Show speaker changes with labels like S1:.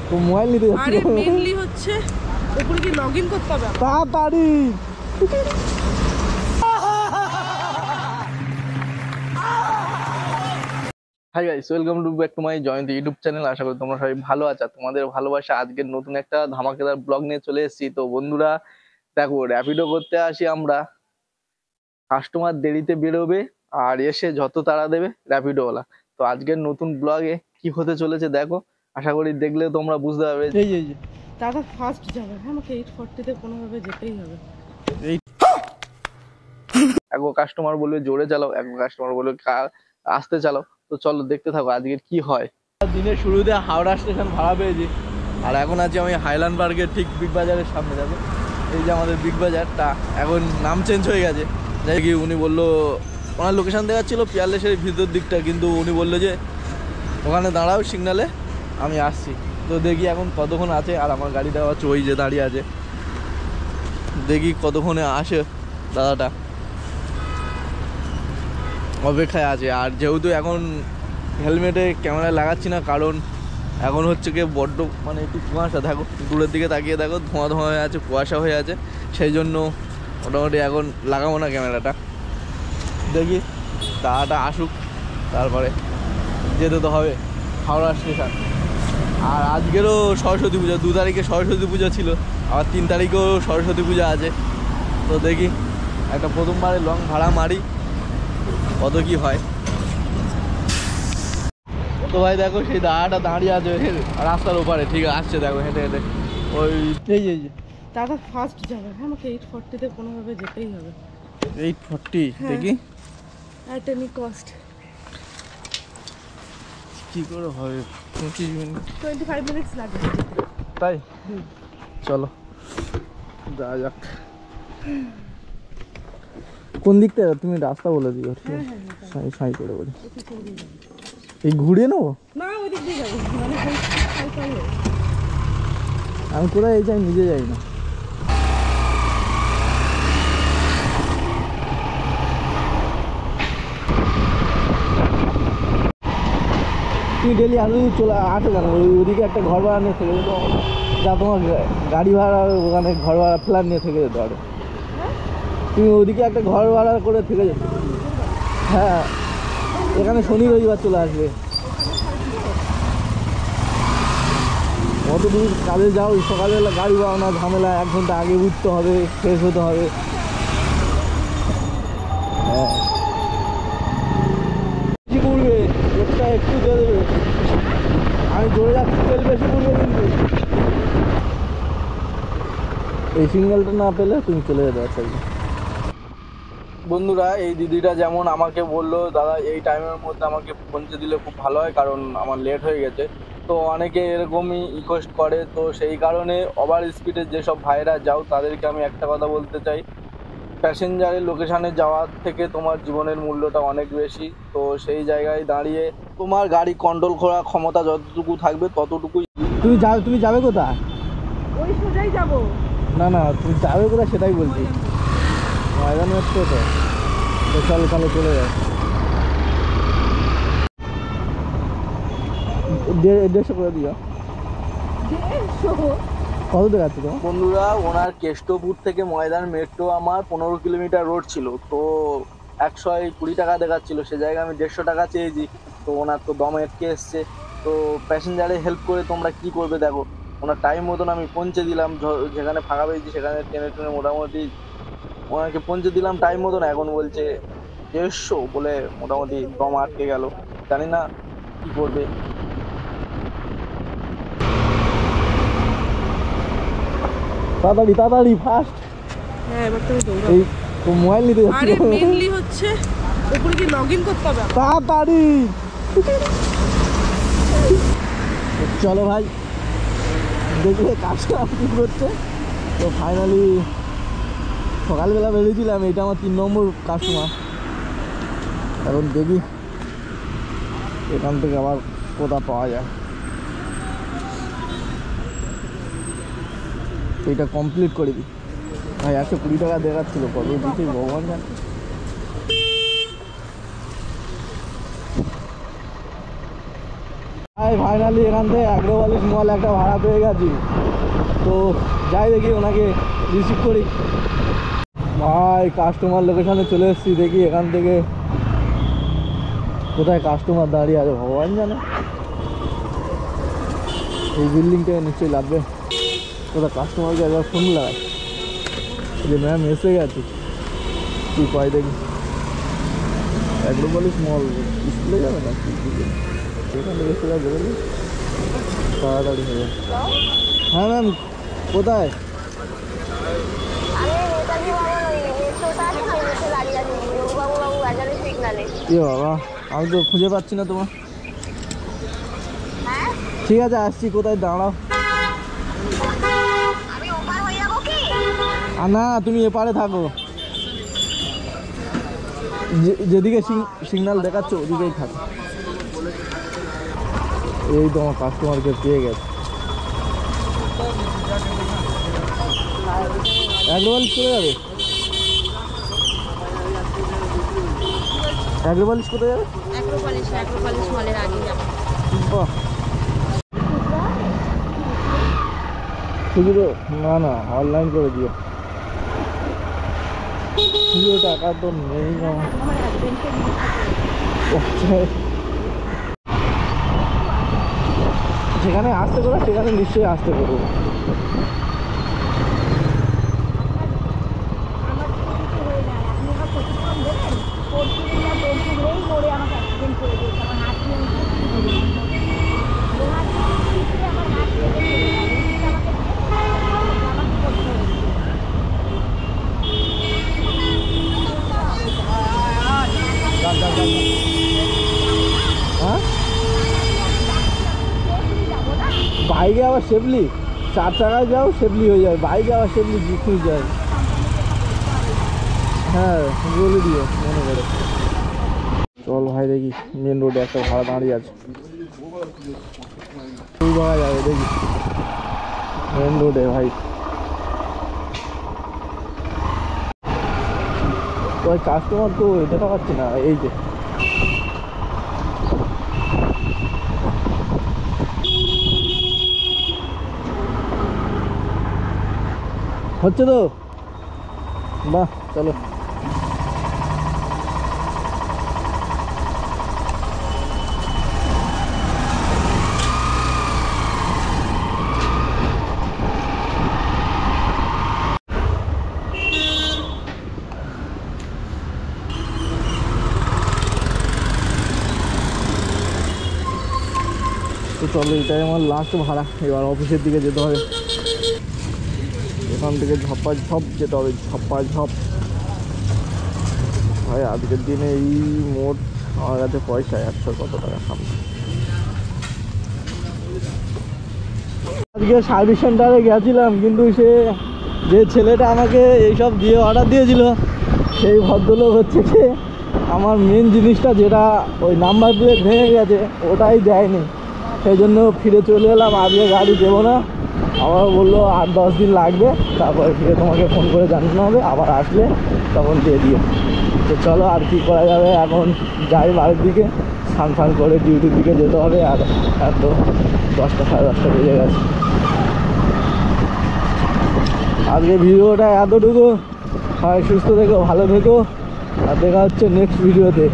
S1: তো মোবাইল নিতে যাচ্ছি।
S2: আরে মেইনলি হচ্ছে উপরে কি লগইন করতে হবে
S1: তাড়াতাড়ি। Hi guys, welcome to back to my Jayanta YouTube channel. আশা করি তোমরা সবাই ভালো আছো। তোমাদের ভালোবাসা আজকের নতুন একটা ধামাকেদার ব্লগ নিয়ে চলে এসেছি। তো বন্ধুরা দেখো, র্যাপিডো করতে আসি আমরা, কাস্টমার দেরিতে বেরোবে আর এসে যত তাড়া দেবে র্যাপিডোওয়ালা। তো আজকের নতুন ব্লগে কি হতে চলেছে দেখো, আশা করি দেখলে তোমরা বুঝতে পারবে। এই
S2: দাদা ফার্স্ট যাবে, আমাকে 840 তে কোনোভাবে যেতেই হবে।
S1: এক কাস্টমার বলবে জোরে চালাও, এক কাস্টমার বলবে আস্তে চালাও। তো চলো দেখতে থাকো আজকের কি হয়। দিনের শুরুতে হাওড়া স্টেশন ভাড়া পেয়েছি, আর এখন আছি আমি হাইল্যান্ড পার্কের ঠিক বিগ বাজারের সামনে যাবো। এই যে আমাদের বিগ বাজারটা, এখন নাম চেঞ্জ হয়ে গেছে। যাই কি উনি বললো, ওনার লোকেশন দেখাচ্ছিল পিয়ারলেসের ভিতর দিকটা, কিন্তু উনি বললো যে ওখানে দাঁড়াও সিগনালে, আমি আসছি। তো দেখি এখন কতক্ষণ আছে, আর আমার গাড়িটা হচ্ছে ওই যে দাঁড়িয়ে আছে, দেখি কতক্ষণে আসে দাদাটা, অপেক্ষায় আছে। আর যেহেতু এখন হেলমেটে ক্যামেরা লাগাচ্ছি না, কারণ এখন হচ্ছে কি বড্ড মানে একটু কুয়াশা, দেখো দূরের দিকে তাকিয়ে দেখো ধোঁয়া ধোঁয়া হয়ে আছে, কুয়াশা হয়ে আছে, সেই জন্য মোটামুটি এখন লাগাবো না ক্যামেরাটা। দেখি দাদাটা আসুক, তারপরে যেতে তো হবে হাওড়া স্টেশন। আর আজকেরও সরস্বতী পূজা, 2 তারিখে সরস্বতী পূজা ছিল, আবার 3 তারিখেও সরস্বতী পূজা আছে। তো দেখি একটা প্রথমবারে লং ভাড়া মারি, কত কি হয়। তো ভাই দেখো সেই দাদাটা দাঁড়িয়ে আছে রাস্তার ওপারে, ঠিক আসছে দেখো হেঁটে হেঁটে। ওই এই যে
S2: দাদা ফার্স্ট যাবে, আমাকে 840 তে কোনোভাবে যেতেই হবে।
S1: 840 দেখি
S2: অ্যাট এনি কস্ট।
S1: কি করে হবে? 25 মিনিট
S2: 25 মিনিটস লাগবে।
S1: তাই চলো যাওয়া যাক। কোন দিকটা তুমি রাস্তা বলে দিও, ঠিক আছে? সাই করে বলি, এই ঘুরিয়ে নেবো
S2: না, ওই দিক দিয়ে যাবো, মানে
S1: আমি কোথায় এই যাই, নিজে যাই না। তুমি ডেলি আরো চলে আসো কেন? ওইদিকে একটা ঘর ভাড়া নিয়ে থেকে যেত, যা তোমার গাড়ি ভাড়া ওখানে ঘর ভাড়া ফ্ল্যাট নিয়ে থেকে যেতে পারো। তুমি ওইদিকে একটা ঘর ভাড়া করে থেকে যেত। হ্যাঁ, এখানে শনি রবিবার চলে আসবে। অত দূর কাজে যাও, সকালবেলা গাড়ি বাড়ানো ঝামেলা, 1 ঘন্টা আগে উঠতে হবে, ফ্রেশ হতে হবে। হ্যাঁ বেশি পড়বে, একটা একটু দিয়ে দেবে। আমি জোরে যাচ্ছি, তেল বেশি পড়বে কিন্তু। এই সিগন্যালটা না পেলে তুমি চলে যেতে পারছো। বন্ধুরা এই দিদিটা যেমন আমাকে বললো, দাদা এই টাইমের মধ্যে আমাকে পৌঁছে দিলে খুব ভালো হয়, কারণ আমার লেট হয়ে গেছে। তো অনেকে এরকমই রিকোয়েস্ট করে, তো সেই কারণে ওভার স্পিডে যেসব ভাইরা যাও তাদেরকে আমি একটা কথা বলতে চাই, প্যাসেঞ্জারের লোকেশানে যাওয়ার থেকে তোমার জীবনের মূল্যটা অনেক বেশি। তো সেই জায়গায় দাঁড়িয়ে তোমার গাড়ি কন্ট্রোল করার ক্ষমতা যতটুকু থাকবে ততটুকুই। তুমি যাবে কোথায়?
S2: ওই সোজাই যাবো।
S1: না না, তুমি যাবে কোথায় সেটাই বলছি। ময়দান হচ্ছে তো, চলো চলো চলে যায়। 150 করে দিও। কত দেখাচ্ছে তো? বন্ধুরা ওনার কেষ্টপুর থেকে ময়দান মেট্রো আমার 15 কিলোমিটার রোড ছিল, তো 120 টাকা দেখাচ্ছিল, সে জায়গায় আমি 150 টাকা চেয়েছি। তো ওনার তো দম এটকে এসছে। তো প্যাসেঞ্জারে হেল্প করে তোমরা কি করবে দেখো, ওনার টাইম মতন আমি পৌঁছে দিলাম, যেখানে ফাঁকা পেয়েছি সেখানে টেনে মোটামুটি ওনাকে পৌঁছে দিলাম টাইম মতন। এখন বলছে 150 বলে মোটামুটি দম আটকে গেল, জানি না কি করবে। তাড়াতাড়ি তাড়াতাড়ি ফাস্ট।
S2: হ্যাঁ, এবার তুমি দৌড়াও।
S1: এই তো মোবাইল নিতে যাচ্ছি।
S2: আরে মেইনলি হচ্ছে উপরে কি লগইন করতে হবে
S1: তাড়াতাড়ি। চলো ভাই, দেখলে কাজটা কি করছে। তো ফাইনালি সকালবেলা বেরিয়েছিলাম, এটা আমার 3 নম্বর কাস্টমার। এখন দেখি এখান থেকে আবার কোথা পাওয়া যায়। এইটা কমপ্লিট করে দিই ভাই। 120 টাকা দেখাচ্ছিল, কত দিচ্ছি ভগবান জানে। ভাই ফাইনালি এখান থেকে অ্যাগ্রোপলিস মল একটা ভাড়া পেয়ে গেছি। তো যাই দেখি ওনাকে রিসিভ করি। ভাই কাস্টমার লোকেশনে চলে এসেছি, দেখি এখান থেকে কোথায় কাস্টমার দাঁড়িয়ে আছে ভগবান জানে। এই বিল্ডিংটাকে নিশ্চয়ই লাগবে। কোথায় কাস্টমারকে একবার ফোন লাগাই যে ম্যাম এসে গেছে, কি পাই দেখি। অ্যাগ্রোপলিস মল স্কুলে যাবে না এখান থেকে এসে যাবে তাড়াতাড়ি হয়ে যাবে। হ্যাঁ ম্যাম কোথায়? কি বাবা আমি তো খুঁজে পাচ্ছি না তোমার। ঠিক আছে আসছি, কোথায় দাঁড়াও। না তুমি এপারে থাকো, যেদিকে সিগন্যাল দেখাচ্ছ ওদিকেই থাকো। এই তোমার কাস্টমারকে পেয়ে গেছে। অ্যাগ্রোপলিস চলে যাবে? অ্যাগ্রোপলিস কোথায় যাবে?
S3: অ্যাগ্রোপলিস মলের আগে যাবো।
S1: বাহ খুচরো না অনলাইন করে দিও। খুচরো টাকা তো নেই আমার। সেখানে আসতে করো, সেখানে নিশ্চয়ই আসতে করবো। হ্যাঁ বাইকে আবার সেফলি, 4 চাকায় যাও সেফলি হয়ে যায়, বাইকে আবার সেফলি জিতে যায়। হ্যাঁ বলে দিও মনে করে। চল ভাই দেখি মেন রোডে একটা ভাড়া দাঁড়িয়ে আছে, ওই জায়গায় যাবে দেখি মেন রোডে ভাই। তো কাস্টমার তো দেখা পাচ্ছি না, এই যে হচ্ছে তো। বাহ চলো। তো চলো এটাই আমার লাস্ট ভাড়া, এবার অফিসের দিকে যেতে হবে। এখান থেকে ঝপ যেতে হবে, ঝপ। ভাই আজকের দিনে এই মোট আমার কাছে পয়সা 100 কত টাকা সামনে। আজকে সার্ভিস সেন্টারে গেছিলাম, কিন্তু যে ছেলেটা আমাকে এইসব দিয়ে অর্ডার দিয়েছিল সেই ভদ্রলোক হচ্ছে যে আমার মেন জিনিসটা যেটা ওই নাম্বার প্লেট ভেঙে গেছে ওটাই দেয়নি। সেই জন্য ফিরে চলে এলাম, আজকে গাড়ি দেবো না। আবার বললো 8-10 দিন লাগবে, তারপরে ফিরে তোমাকে ফোন করে জানানো হবে, আবার আসলে তখন দিয়ে দিও। তো চলো আর কি করা যাবে, এখন যাই বাড়ির দিকে, স্নান করে ডিউটির দিকে যেতে হবে। আর এত 10টা 10:30 বেজে গেছে। আজকে ভিডিওটা এতটুকু। সবাই সুস্থ থেকো, ভালো থেকো, আর দেখা হচ্ছে নেক্সট ভিডিওতে।